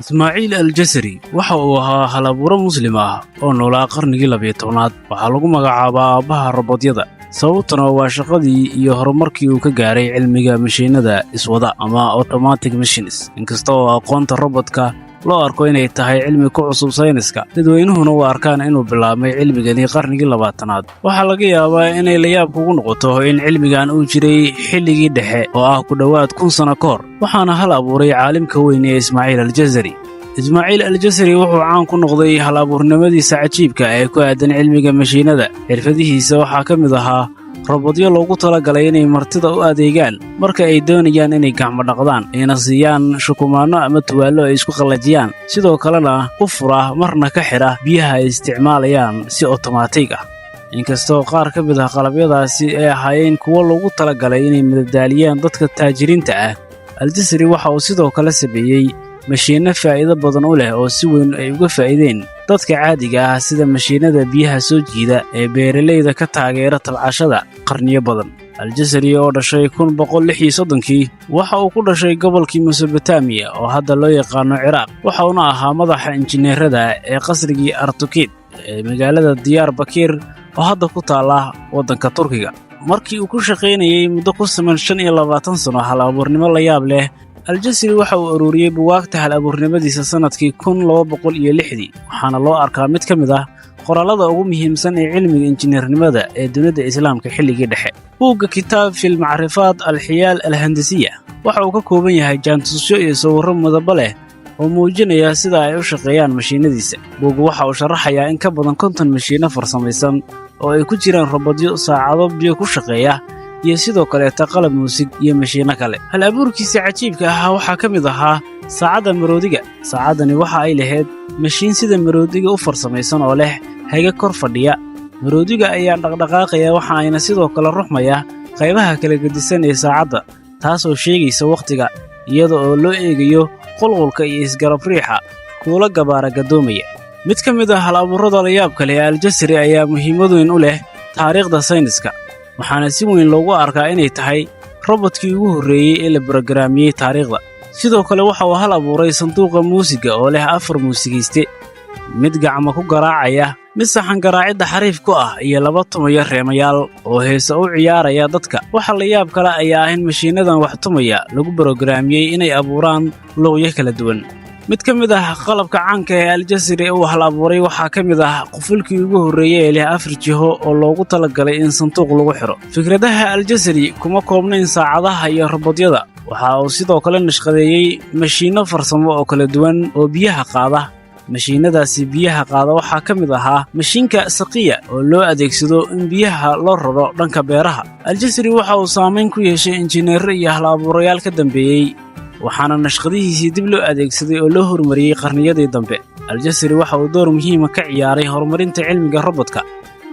Ismaaciil Al-Jasari waxa uu ahaa halabuuro muslim ah oo noolaa qarnigii 12aad. Waxaa lagu magacaabaa aabbaha robotyada sababtuna waa shaqadii iyo horumarkii uu ka gaaray cilmiga mashiinada iswada ama automatic machines. Inkasta oo aqoonta robotka loo arko inay tahay cilmi ku cusub sayniska, dadweynuhuna u arkaan inuu bilaabmay cilmigani qarnigii 20aad. Waxaa laga yaabaa inay la yaab kugu noqoto in cilmigan uu jiray xilligii dhexe oo ah ku dhowaad 1000 sano ka hor, waxaana hal abuuray caalimka weyn ee Ismaaciil Al-Jasari. Ismaaciil Al-Jasari wuxuu caan ku noqday hal-abuurnimadiisa cajiibka ee ku aadan cilmiga mashiinada. Xirfadihiisa waxaa ka mid ahaa robotyo loogu talagalay inay martida u adeegaan marka ay doonayaan inay gacmo dhaqdaan, ayna siiyaan shukumaanno ama tuwaallo ay isku qallajiyaan, sidoo kalena u fura marna ka xidha biyaha ay isticmaalayaan si otomaatig ah. Inkastoo qaar ka mid ah qalabyadaasi ay ahaayeen kuwo loogu talagalay inay madadaaliyaan dadka taajiriinta ah, Al-Jasari waxa uu sidoo kale sameeyey mashiinno faa'iido badan u leh oo si weyn ay uga faa'iideen dadka caadiga ah, sida mashiinada biyaha soo jiida ee beeralayda ka taageera tabcashada qarniyo badan. Al-Jasari oo dhashay 1136 waxa uu ku dhashay gobolkii Mesopotamia oo hadda loo yaqaano Ciraaq, waxaana ahaa madaxa injineerada ee qasrigii Artukid ee magaalada Diyarbakir oo hadda ku taala waddanka Turkiga. Markii uu ku shaqaynayay muddo ku siman 25 sano hal-abuurnimo la yaab leh, Al-Jasari waxa uu ururiyey buugaagta hal-abuurnimadiisa sanadkii 1206, waxaana loo arkaa mid ka mid ah qoraalada ugu muhiimsan ee cilmiga injineernimada ee dunida Islaamka xilligii dhexe. Buugga Kitaab fil Macrifaat al-Xiyaal al-Handasiya waxa uu ka kooban yahay jaantusyo iyo sawirro midabo leh oo muujinaya sida ay u shaqeeyaan mashiinadiisa. Buuggu waxa uu sharaxayaa in ka badan 50 mashiino farsamaysan oo ay ku jiraan robotyo saacado biyo ku shaqeeya iyo sidoo kaleeta qalab muusig iyo mashiino kale. Hal-abuurkiisa cajiibka ahaa waxaa ka mid ahaa saacadda maroodiga. Saacaddani waxa ay lahayd mashiin sida maroodiga u farsamaysan oo leh haga kor fadhiya. Maroodiga ayaa dhaqdhaqaaqaya, waxa ayna sidoo kale ruxmaya qaybaha kala gedisan ee saacadda, taasoo sheegaysa wakhtiga iyada oo loo eegayo qulqulka iyo isgarab riixa kuula gabaara gadoomaya. Mid ka mid ah hal-abuurrada la yaabka leh ee Al-Jasari ayaa muhiimad weyn u leh taariikhda sayniska, waxaana si weyn loogu arkaa inay tahay robotkii ugu horreeyey ee la borograamiyey taariikhda. Sidoo kale waxa uu hal abuuray sanduuqa muusiga oo leh 4 muusigiste, mid gacmo ku garaacaya, mid saxan garaacidda xariif ku ah, iyo 2 tumaya reemayaal oo heesa u ciyaaraya dadka. Waxa la yaab kale ayaa ah in mashiinadan wax tumaya lagu borograamiyey inay abuuraan luqyo kala duwan. mid ka mid ah qalabka caanka ee Al-Jasari uu hal abuuray waxaa ka mid ah qufulkii ugu horreeyay ee leh 4 jiho oo loogu talagalay in sanduuq lagu xiro. Fikradaha Al-Jasari kuma koobnayn saacadaha iyo robotyada, waxa uu sidoo kale nashqadeeyey mashiino farsamo oo kala duwan oo biyaha qaada. mashiinadaasi biyaha qaada waxaa ka mid ahaa mashiinka saqiya oo loo adeegsado in biyaha loo raro dhanka beeraha. Al-Jasari waxa uu saameyn ku yeeshay injineero iyo hal abuurayaal ka dambeeyey, waxaana nashqadihiisii dib loo adeegsaday oo loo horumariyey qarniyadii dambe. Al-Jasari waxa uu door muhiim ah ka ciyaaray horumarinta cilmiga robotka,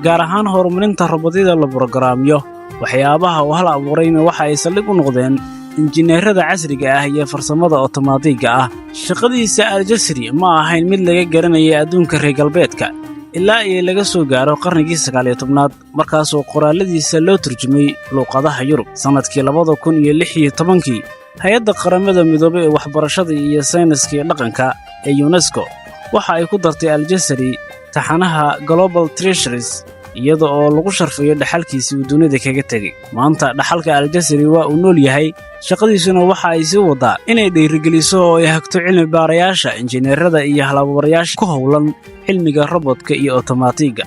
gaar ahaan horumarinta robotyada la borograamiyo. waxyaabaha uu hal abuurayna waxa ay saldhig u noqdeen injineerada casriga ah iyo farsamada otomaatiga ah. Shaqadiisa Al-Jasari ma ahayn mid laga garanayay adduunka reer galbeedka ilaa ay laga soo gaaro qarnigii 19aad, markaasoo qoraaladiisa loo turjumay luqadaha Yurub. Sanadkii 2016 hay'adda qaramada midoobay ee waxbarashada iyo sayniska iyo dhaqanka ee UNESCO waxa ay ku dartay Al-Jasari taxanaha Global Treasures iyada oo lagu sharfayo dhaxalkiisii uu dunida kaga tegay. Maanta dhaxalka Al-Jasari waa uu nool yahay, shaqadiisuna waxa ay sii wadaa inay dhiirigeliso oo ay hagto cilmi baarayaasha, injineerada iyo hal abuurayaasha ku howlan cilmiga robotka iyo otomaatiga.